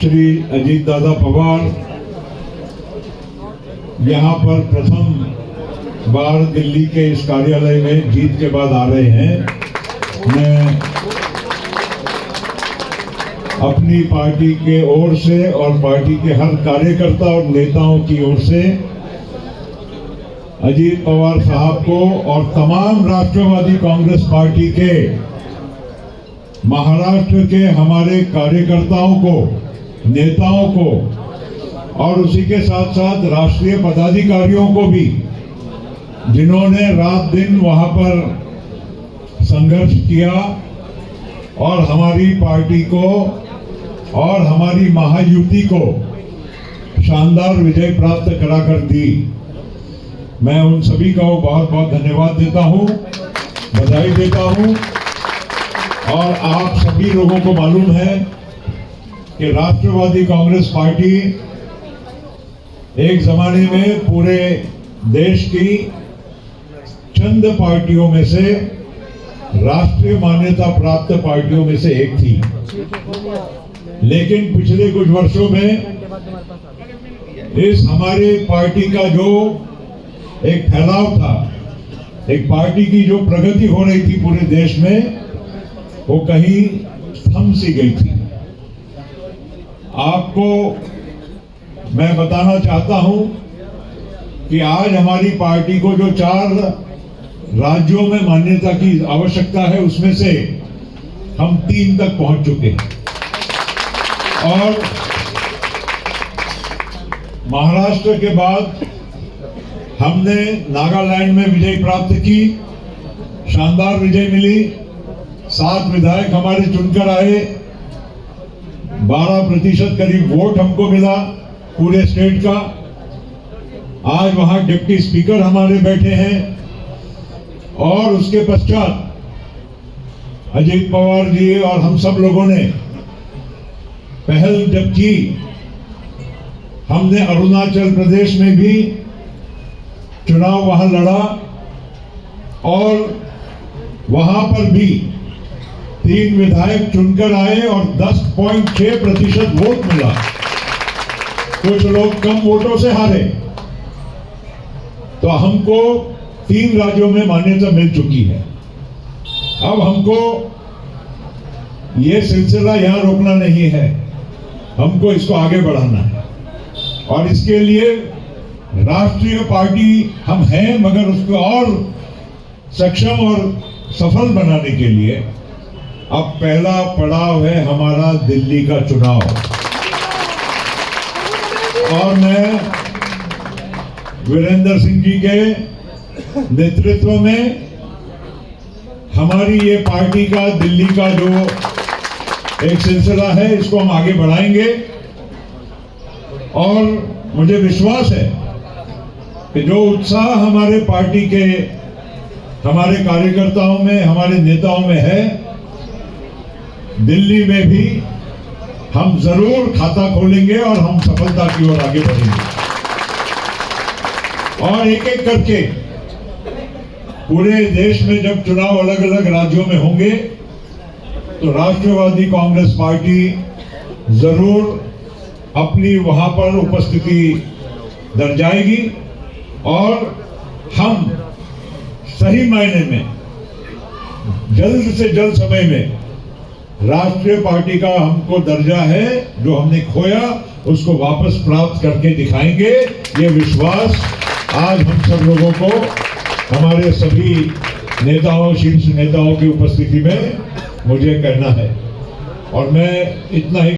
श्री अजीत दादा पवार यहाँ पर प्रथम बार दिल्ली के इस कार्यालय में जीत के बाद आ रहे हैं। मैं अपनी पार्टी के ओर से और पार्टी के हर कार्यकर्ता और नेताओं की ओर से अजीत पवार साहब को और तमाम राष्ट्रवादी कांग्रेस पार्टी के महाराष्ट्र के हमारे कार्यकर्ताओं को, नेताओं को और उसी के साथ साथ राष्ट्रीय पदाधिकारियों को भी, जिन्होंने रात दिन वहां पर संघर्ष किया और हमारी पार्टी को और हमारी महायुति को शानदार विजय प्राप्त कराकर दी। मैं उन सभी का बहुत बहुत धन्यवाद देता हूं, बधाई देता हूं। और आप सभी लोगों को मालूम है कि राष्ट्रवादी कांग्रेस पार्टी एक जमाने में पूरे देश की चंद पार्टियों में से, राष्ट्रीय मान्यता प्राप्त पार्टियों में से एक थी। लेकिन पिछले कुछ वर्षों में इस हमारे पार्टी का जो एक फैलाव था, एक पार्टी की जो प्रगति हो रही थी पूरे देश में, वो कहीं थम सी गई थी। आपको मैं बताना चाहता हूं कि आज हमारी पार्टी को जो 4 राज्यों में मान्यता की आवश्यकता है, उसमें से हम 3 तक पहुंच चुके हैं। और महाराष्ट्र के बाद हमने नागालैंड में विजय प्राप्त की, शानदार विजय मिली। 7 विधायक हमारे चुनकर आए, 12% करीब वोट हमको मिला पूरे स्टेट का। आज वहां डिप्टी स्पीकर हमारे बैठे हैं। और उसके पश्चात अजीत पवार जी और हम सब लोगों ने पहल जब की, हमने अरुणाचल प्रदेश में भी चुनाव वहां लड़ा और वहां पर भी 3 विधायक चुनकर आए और 10.6% वोट मिला। कुछ लोग कम वोटों से हारे। तो हमको 3 राज्यों में मान्यता मिल चुकी है। अब हमको ये सिलसिला यहां रोकना नहीं है, हमको इसको आगे बढ़ाना है। और इसके लिए राष्ट्रीय पार्टी हम हैं, मगर उसको और सक्षम और सफल बनाने के लिए अब पहला पड़ाव है हमारा दिल्ली का चुनाव। और मैं वीरेंद्र सिंह जी के नेतृत्व में हमारी ये पार्टी का दिल्ली का जो एक सिलसिला है, इसको हम आगे बढ़ाएंगे। और मुझे विश्वास है कि जो उत्साह हमारे पार्टी के, हमारे कार्यकर्ताओं में, हमारे नेताओं में है, दिल्ली में भी हम जरूर खाता खोलेंगे और हम सफलता की ओर आगे बढ़ेंगे। और एक एक करके पूरे देश में जब चुनाव अलग अलग राज्यों में होंगे, तो राष्ट्रवादी कांग्रेस पार्टी जरूर अपनी वहां पर उपस्थिति दर्शाएगी और हम सही मायने में जल्द से जल्द समय में राष्ट्रीय पार्टी का हमको दर्जा है, जो हमने खोया, उसको वापस प्राप्त करके दिखाएंगे। ये विश्वास आज हम सब लोगों को, हमारे सभी नेताओं, शीर्ष नेताओं की उपस्थिति में मुझे करना है। और मैं इतना ही